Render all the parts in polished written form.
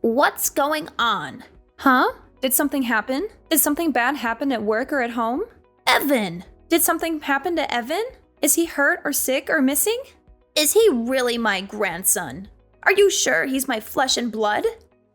What's going on? Huh? Did something happen? Did something bad happen at work or at home? Evan! Did something happen to Evan? Is he hurt or sick or missing? Is he really my grandson? Are you sure he's my flesh and blood?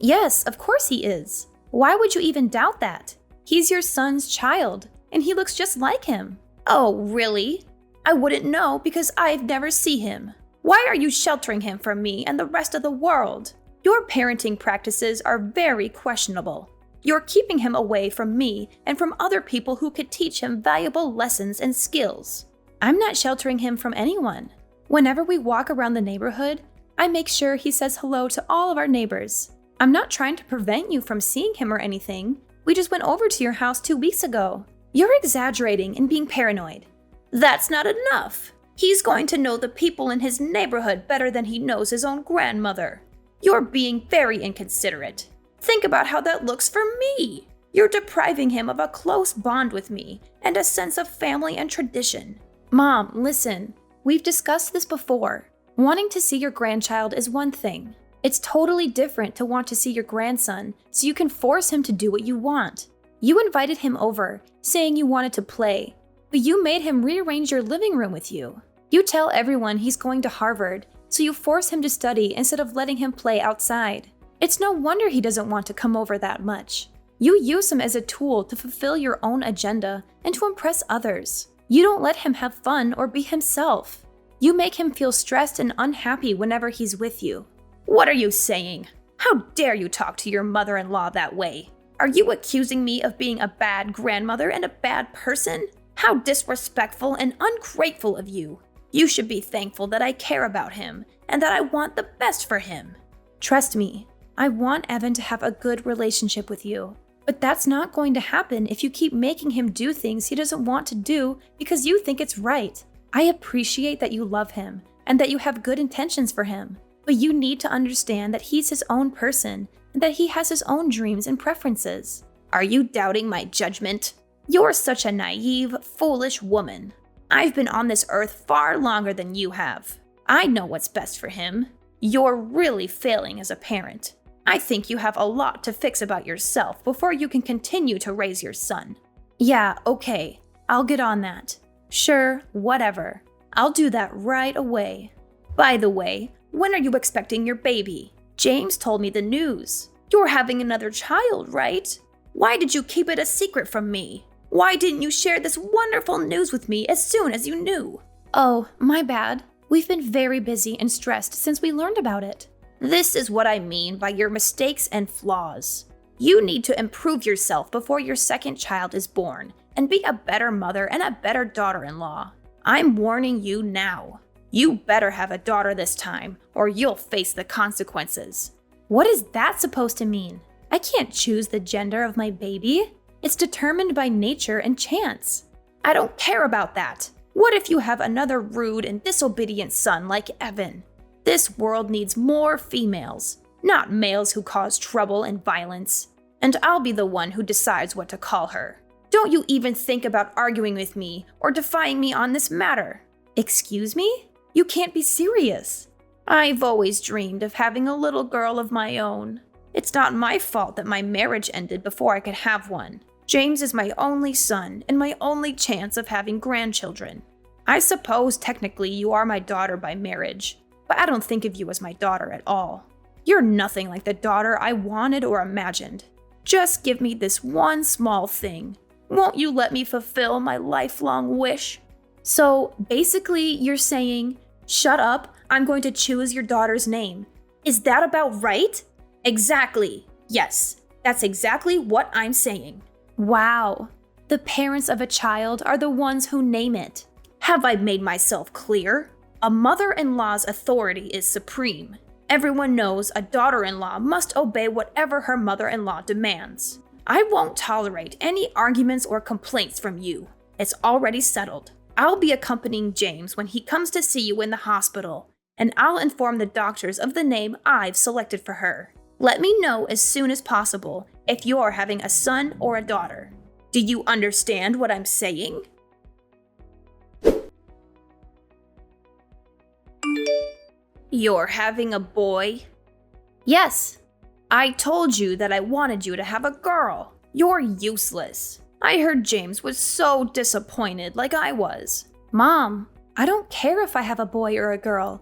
Yes, of course he is. Why would you even doubt that? He's your son's child, and he looks just like him. Oh, really? I wouldn't know because I've never seen him. Why are you sheltering him from me and the rest of the world? Your parenting practices are very questionable. You're keeping him away from me and from other people who could teach him valuable lessons and skills. I'm not sheltering him from anyone. Whenever we walk around the neighborhood, I make sure he says hello to all of our neighbors. I'm not trying to prevent you from seeing him or anything. We just went over to your house 2 weeks ago. You're exaggerating and being paranoid. That's not enough. He's going to know the people in his neighborhood better than he knows his own grandmother. You're being very inconsiderate. Think about how that looks for me. You're depriving him of a close bond with me and a sense of family and tradition. Mom, listen. We've discussed this before. Wanting to see your grandchild is one thing. It's totally different to want to see your grandson so you can force him to do what you want. You invited him over, saying you wanted to play, but you made him rearrange your living room with you. You tell everyone he's going to Harvard, so you force him to study instead of letting him play outside. It's no wonder he doesn't want to come over that much. You use him as a tool to fulfill your own agenda and to impress others. You don't let him have fun or be himself. You make him feel stressed and unhappy whenever he's with you. What are you saying? How dare you talk to your mother-in-law that way? Are you accusing me of being a bad grandmother and a bad person? How disrespectful and ungrateful of you. You should be thankful that I care about him and that I want the best for him. Trust me, I want Evan to have a good relationship with you. But that's not going to happen if you keep making him do things he doesn't want to do because you think it's right. I appreciate that you love him and that you have good intentions for him. But you need to understand that he's his own person and that he has his own dreams and preferences. Are you doubting my judgment? You're such a naive, foolish woman. I've been on this earth far longer than you have. I know what's best for him. You're really failing as a parent. I think you have a lot to fix about yourself before you can continue to raise your son. Yeah, okay. I'll get on that. Sure, whatever. I'll do that right away. By the way, when are you expecting your baby? James told me the news. You're having another child, right? Why did you keep it a secret from me? Why didn't you share this wonderful news with me as soon as you knew? Oh, my bad. We've been very busy and stressed since we learned about it. This is what I mean by your mistakes and flaws. You need to improve yourself before your second child is born and be a better mother and a better daughter-in-law. I'm warning you now. You better have a daughter this time, or you'll face the consequences. What is that supposed to mean? I can't choose the gender of my baby. It's determined by nature and chance. I don't care about that. What if you have another rude and disobedient son like Evan? This world needs more females, not males who cause trouble and violence. And I'll be the one who decides what to call her. Don't you even think about arguing with me or defying me on this matter. Excuse me? You can't be serious. I've always dreamed of having a little girl of my own. It's not my fault that my marriage ended before I could have one. James is my only son and my only chance of having grandchildren. I suppose technically you are my daughter by marriage, but I don't think of you as my daughter at all. You're nothing like the daughter I wanted or imagined. Just give me this one small thing. Won't you let me fulfill my lifelong wish? So basically you're saying, shut up, I'm going to choose your daughter's name. Is that about right? Exactly. Yes, that's exactly what I'm saying. Wow. The parents of a child are the ones who name it. Have I made myself clear? A mother-in-law's authority is supreme. Everyone knows a daughter-in-law must obey whatever her mother-in-law demands. I won't tolerate any arguments or complaints from you. It's already settled. I'll be accompanying James when he comes to see you in the hospital, and I'll inform the doctors of the name I've selected for her. Let me know as soon as possible if you're having a son or a daughter. Do you understand what I'm saying? You're having a boy? Yes. I told you that I wanted you to have a girl. You're useless. I heard James was so disappointed like I was. Mom, I don't care if I have a boy or a girl.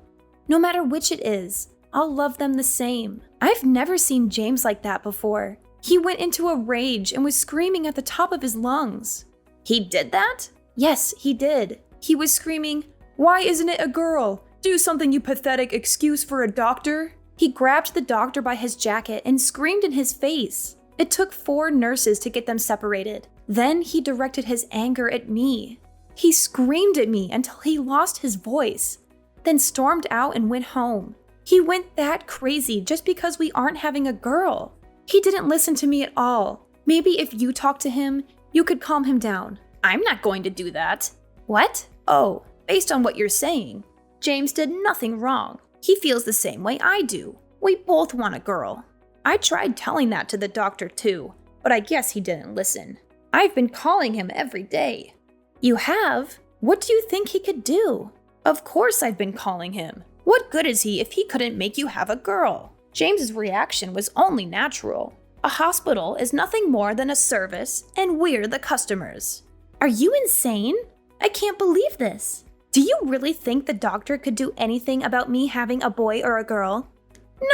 No matter which it is, I'll love them the same. I've never seen James like that before. He went into a rage and was screaming at the top of his lungs. He did that? Yes, he did. He was screaming, "Why isn't it a girl? Do something, you pathetic excuse for a doctor." He grabbed the doctor by his jacket and screamed in his face. It took 4 nurses to get them separated. Then he directed his anger at me. He screamed at me until he lost his voice, then stormed out and went home. He went that crazy just because we aren't having a girl. He didn't listen to me at all. Maybe if you talk to him, you could calm him down. I'm not going to do that. What? Oh, based on what you're saying, James did nothing wrong. He feels the same way I do. We both want a girl. I tried telling that to the doctor too, but I guess he didn't listen. I've been calling him every day. You have? What do you think he could do? Of course I've been calling him. What good is he if he couldn't make you have a girl? James's reaction was only natural. A hospital is nothing more than a service, and we're the customers. Are you insane? I can't believe this. Do you really think the doctor could do anything about me having a boy or a girl?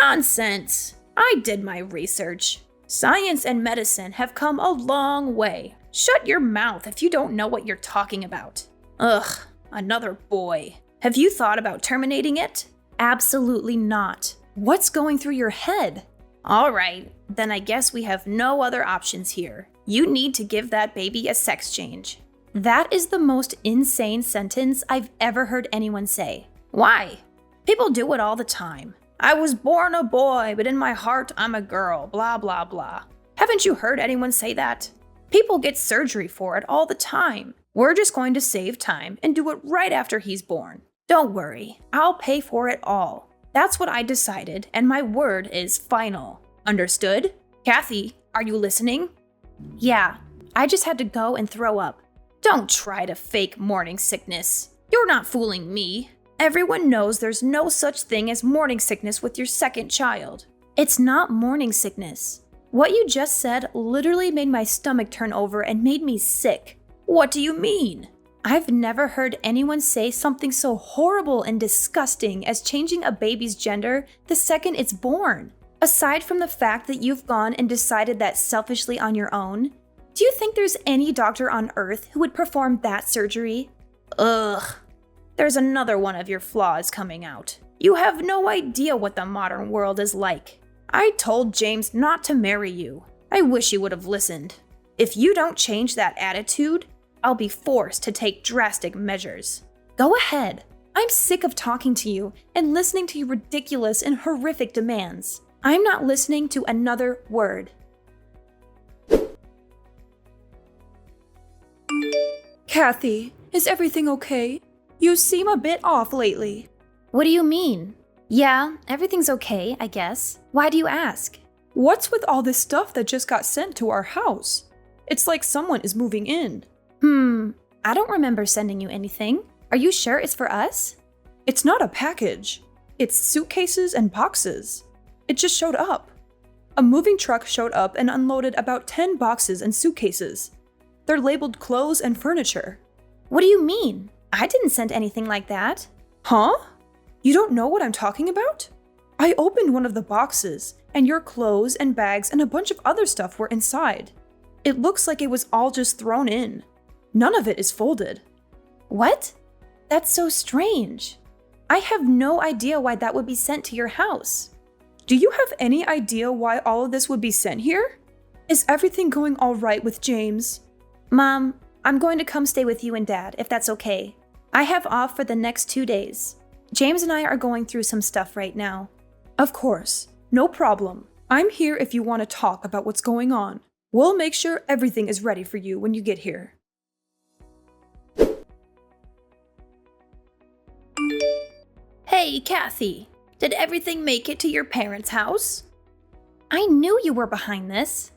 Nonsense. I did my research. Science and medicine have come a long way. Shut your mouth if you don't know what you're talking about. Ugh, another boy. Have you thought about terminating it? Absolutely not. What's going through your head? All right, then I guess we have no other options here. You need to give that baby a sex change. That is the most insane sentence I've ever heard anyone say. Why? People do it all the time. I was born a boy, but in my heart I'm a girl, blah blah blah. Haven't you heard anyone say that? People get surgery for it all the time. We're just going to save time and do it right after he's born. Don't worry, I'll pay for it all. That's what I decided, and my word is final. Understood? Kathy, are you listening? Yeah, I just had to go and throw up. Don't try to fake morning sickness. You're not fooling me. Everyone knows there's no such thing as morning sickness with your second child. It's not morning sickness. What you just said literally made my stomach turn over and made me sick. What do you mean? I've never heard anyone say something so horrible and disgusting as changing a baby's gender the second it's born. Aside from the fact that you've gone and decided that selfishly on your own, do you think there's any doctor on earth who would perform that surgery? Ugh. There's another one of your flaws coming out. You have no idea what the modern world is like. I told James not to marry you. I wish you would have listened. If you don't change that attitude, I'll be forced to take drastic measures. Go ahead. I'm sick of talking to you and listening to your ridiculous and horrific demands. I'm not listening to another word. Kathy, is everything okay? You seem a bit off lately. What do you mean? Yeah, everything's okay, I guess. Why do you ask? What's with all this stuff that just got sent to our house? It's like someone is moving in. I don't remember sending you anything. Are you sure it's for us? It's not a package. It's suitcases and boxes. It just showed up. A moving truck showed up and unloaded about 10 boxes and suitcases. They're labeled clothes and furniture. What do you mean? I didn't send anything like that. Huh? You don't know what I'm talking about? I opened one of the boxes, and your clothes and bags and a bunch of other stuff were inside. It looks like it was all just thrown in. None of it is folded. What? That's so strange. I have no idea why that would be sent to your house. Do you have any idea why all of this would be sent here? Is everything going all right with James? Mom, I'm going to come stay with you and Dad, if that's okay. I have off for the next 2 days. James and I are going through some stuff right now. Of course. No problem. I'm here if you want to talk about what's going on. We'll make sure everything is ready for you when you get here. Hey, Kathy. Did everything make it to your parents' house? I knew you were behind this.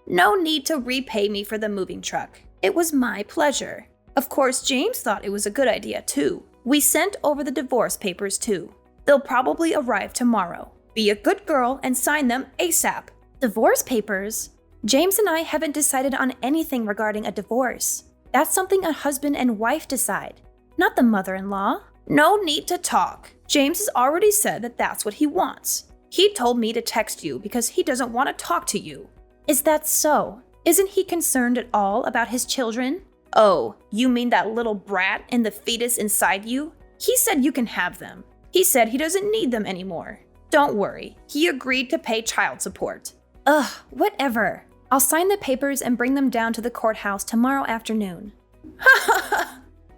No need to repay me for the moving truck. It was my pleasure. Of course, James thought it was a good idea too. We sent over the divorce papers too. They'll probably arrive tomorrow. be a good girl and sign them ASAP. Divorce papers? James and I haven't decided on anything regarding a divorce. That's something a husband and wife decide, not the mother-in-law. No need to talk. James has already said that that's what he wants. He told me to text you because he doesn't want to talk to you. Is that so? Isn't he concerned at all about his children? Oh, you mean that little brat and the fetus inside you? He said you can have them. He said he doesn't need them anymore. Don't worry, he agreed to pay child support. Ugh, whatever. I'll sign the papers and bring them down to the courthouse tomorrow afternoon.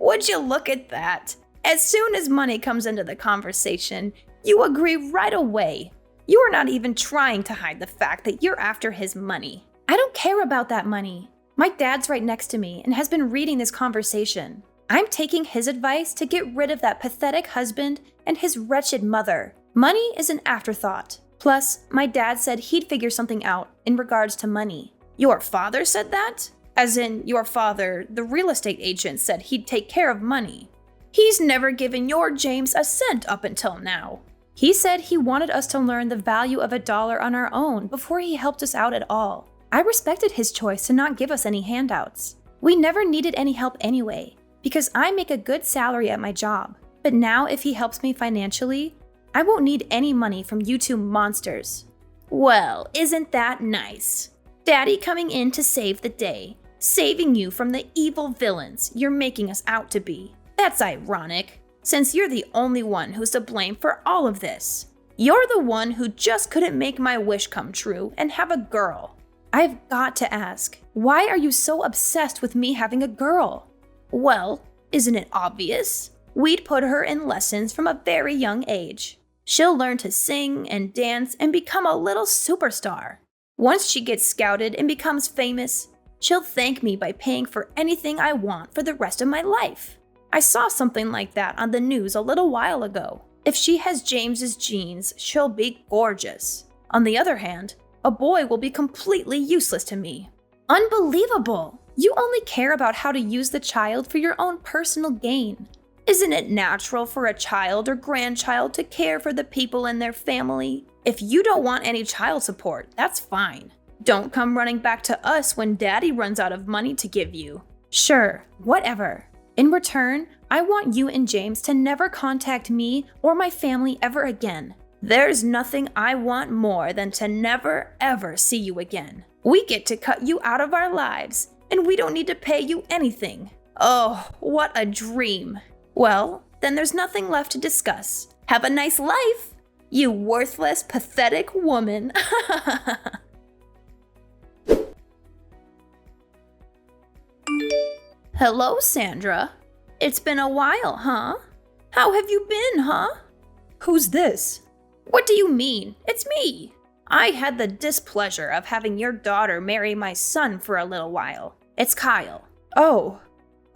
Would you look at that? As soon as money comes into the conversation, you agree right away. You are not even trying to hide the fact that you're after his money. I don't care about that money. My dad's right next to me and has been reading this conversation. I'm taking his advice to get rid of that pathetic husband and his wretched mother. Money is an afterthought. Plus, my dad said he'd figure something out in regards to money. Your father said that? As in, your father, the real estate agent, said he'd take care of money. He's never given your James a cent up until now. He said he wanted us to learn the value of $1 on our own before he helped us out at all. I respected his choice to not give us any handouts. We never needed any help anyway, because I make a good salary at my job. But now if he helps me financially, I won't need any money from you two monsters. Well, isn't that nice? Daddy coming in to save the day, saving you from the evil villains you're making us out to be. That's ironic, since you're the only one who's to blame for all of this. You're the one who just couldn't make my wish come true and have a girl. I've got to ask, why are you so obsessed with me having a girl? Well, isn't it obvious? We'd put her in lessons from a very young age. She'll learn to sing and dance and become a little superstar. Once she gets scouted and becomes famous, she'll thank me by paying for anything I want for the rest of my life. I saw something like that on the news a little while ago. If she has James's genes, she'll be gorgeous. On the other hand, a boy will be completely useless to me. Unbelievable! You only care about how to use the child for your own personal gain. Isn't it natural for a child or grandchild to care for the people in their family? If you don't want any child support, that's fine. Don't come running back to us when Daddy runs out of money to give you. Sure, whatever. In return, I want you and James to never contact me or my family ever again. There's nothing I want more than to never ever see you again. We get to cut you out of our lives, and we don't need to pay you anything. Oh, what a dream. Well, then there's nothing left to discuss. Have a nice life, you worthless, pathetic woman. Hello, Sandra. It's been a while, huh? How have you been, huh? Who's this? What do you mean? It's me. I had the displeasure of having your daughter marry my son for a little while. It's Kyle. Oh,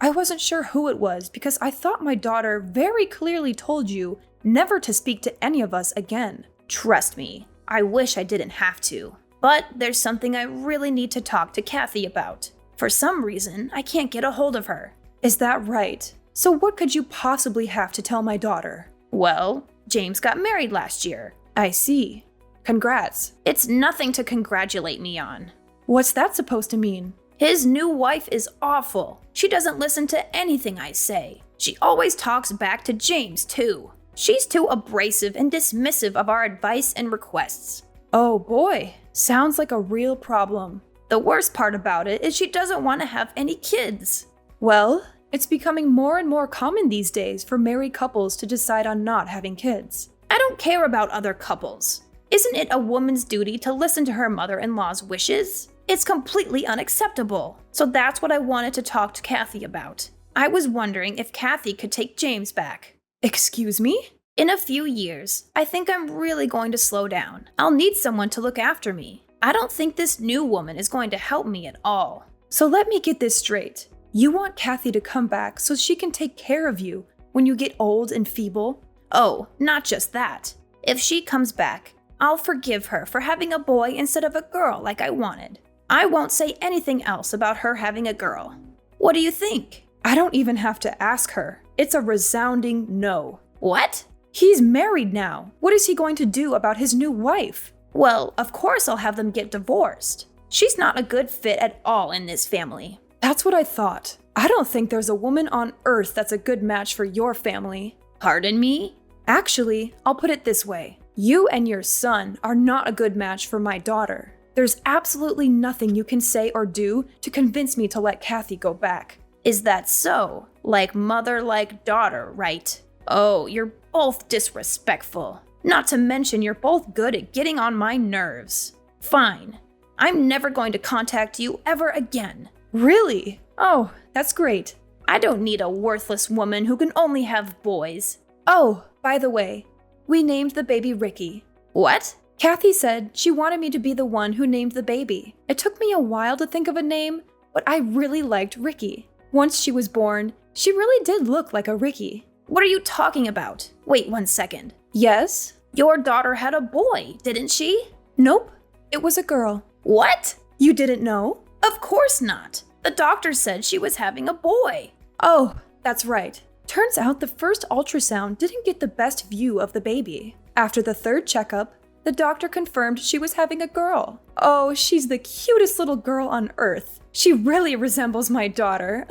I wasn't sure who it was because I thought my daughter very clearly told you never to speak to any of us again. Trust me, I wish I didn't have to. But there's something I really need to talk to Kathy about. For some reason, I can't get a hold of her. Is that right? So what could you possibly have to tell my daughter? Well, James got married last year. I see. Congrats. It's nothing to congratulate me on. What's that supposed to mean? His new wife is awful. She doesn't listen to anything I say. She always talks back to James, too. She's too abrasive and dismissive of our advice and requests. Oh boy, sounds like a real problem. The worst part about it is she doesn't want to have any kids. Well, it's becoming more and more common these days for married couples to decide on not having kids. I don't care about other couples. Isn't it a woman's duty to listen to her mother-in-law's wishes? It's completely unacceptable. So that's what I wanted to talk to Kathy about. I was wondering if Kathy could take James back. Excuse me? In a few years, I think I'm really going to slow down. I'll need someone to look after me. I don't think this new woman is going to help me at all. So let me get this straight. You want Kathy to come back so she can take care of you when you get old and feeble? Oh, not just that. If she comes back, I'll forgive her for having a boy instead of a girl like I wanted. I won't say anything else about her having a girl. What do you think? I don't even have to ask her. It's a resounding no. What? He's married now. What is he going to do about his new wife? Well, of course I'll have them get divorced. She's not a good fit at all in this family. That's what I thought. I don't think there's a woman on earth that's a good match for your family. Pardon me? Actually, I'll put it this way. You and your son are not a good match for my daughter. There's absolutely nothing you can say or do to convince me to let Kathy go back. Is that so? Like mother, like daughter, right? Oh, you're both disrespectful. Not to mention you're both good at getting on my nerves. Fine. I'm never going to contact you ever again. Really? Oh, that's great. I don't need a worthless woman who can only have boys. Oh, by the way, we named the baby Ricky. What? Kathy said she wanted me to be the one who named the baby. It took me a while to think of a name, but I really liked Ricky. Once she was born, she really did look like a Ricky. What are you talking about? Wait 1 second. Yes? Your daughter had a boy, didn't she? Nope, it was a girl. What? You didn't know? Of course not. The doctor said she was having a boy. Oh, that's right. Turns out the first ultrasound didn't get the best view of the baby. After the third checkup, the doctor confirmed she was having a girl. Oh, she's the cutest little girl on earth. She really resembles my daughter.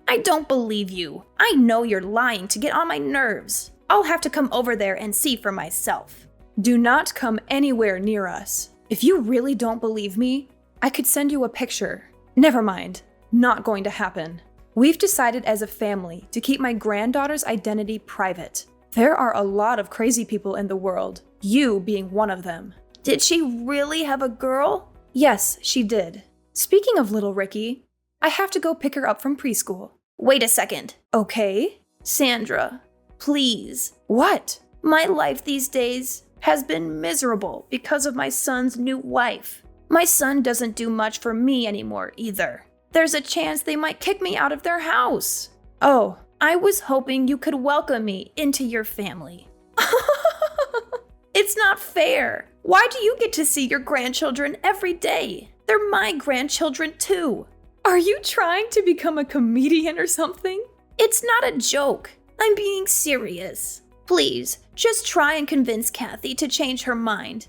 I don't believe you. I know you're lying to get on my nerves. I'll have to come over there and see for myself. Do not come anywhere near us. If you really don't believe me, I could send you a picture. Never mind. Not going to happen. We've decided as a family to keep my granddaughter's identity private. There are a lot of crazy people in the world, you being one of them. Did she really have a girl? Yes, she did. Speaking of little Ricky, I have to go pick her up from preschool. Wait a second. Okay? Sandra, please. What? My life these days has been miserable because of my son's new wife. My son doesn't do much for me anymore either. There's a chance they might kick me out of their house. Oh, I was hoping you could welcome me into your family. It's not fair. Why do you get to see your grandchildren every day? They're my grandchildren too. Are you trying to become a comedian or something? It's not a joke. I'm being serious. Please, just try and convince Kathy to change her mind.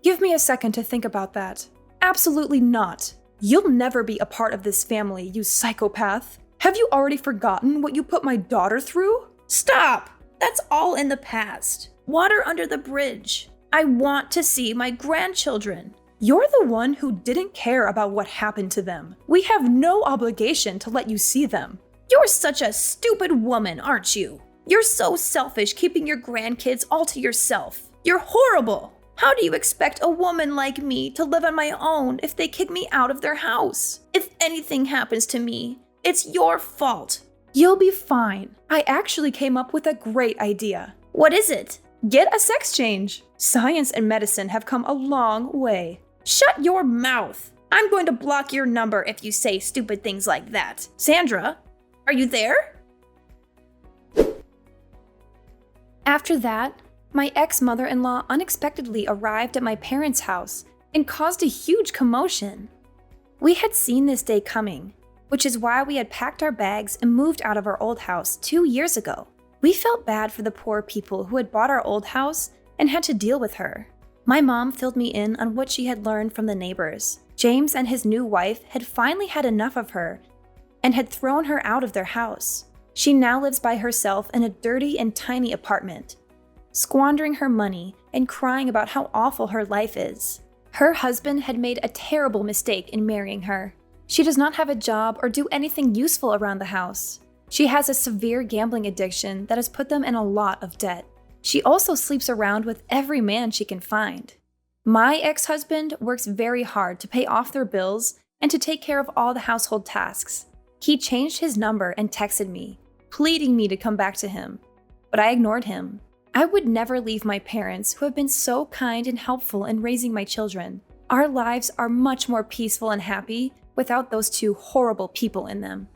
Give me a second to think about that. Absolutely not. You'll never be a part of this family, you psychopath. Have you already forgotten what you put my daughter through? Stop! That's all in the past. Water under the bridge. I want to see my grandchildren. You're the one who didn't care about what happened to them. We have no obligation to let you see them. You're such a stupid woman, aren't you? You're so selfish keeping your grandkids all to yourself. You're horrible. How do you expect a woman like me to live on my own if they kick me out of their house? If anything happens to me, it's your fault. You'll be fine. I actually came up with a great idea. What is it? Get a sex change. Science and medicine have come a long way. Shut your mouth. I'm going to block your number if you say stupid things like that. Sandra, are you there? After that, my ex-mother-in-law unexpectedly arrived at my parents' house and caused a huge commotion. We had seen this day coming, which is why we had packed our bags and moved out of our old house 2 years ago. We felt bad for the poor people who had bought our old house and had to deal with her. My mom filled me in on what she had learned from the neighbors. James and his new wife had finally had enough of her and had thrown her out of their house. She now lives by herself in a dirty and tiny apartment, squandering her money and crying about how awful her life is. Her husband had made a terrible mistake in marrying her. She does not have a job or do anything useful around the house. She has a severe gambling addiction that has put them in a lot of debt. She also sleeps around with every man she can find. My ex-husband works very hard to pay off their bills and to take care of all the household tasks. He changed his number and texted me, pleading me to come back to him, but I ignored him. I would never leave my parents, who have been so kind and helpful in raising my children. Our lives are much more peaceful and happy without those two horrible people in them.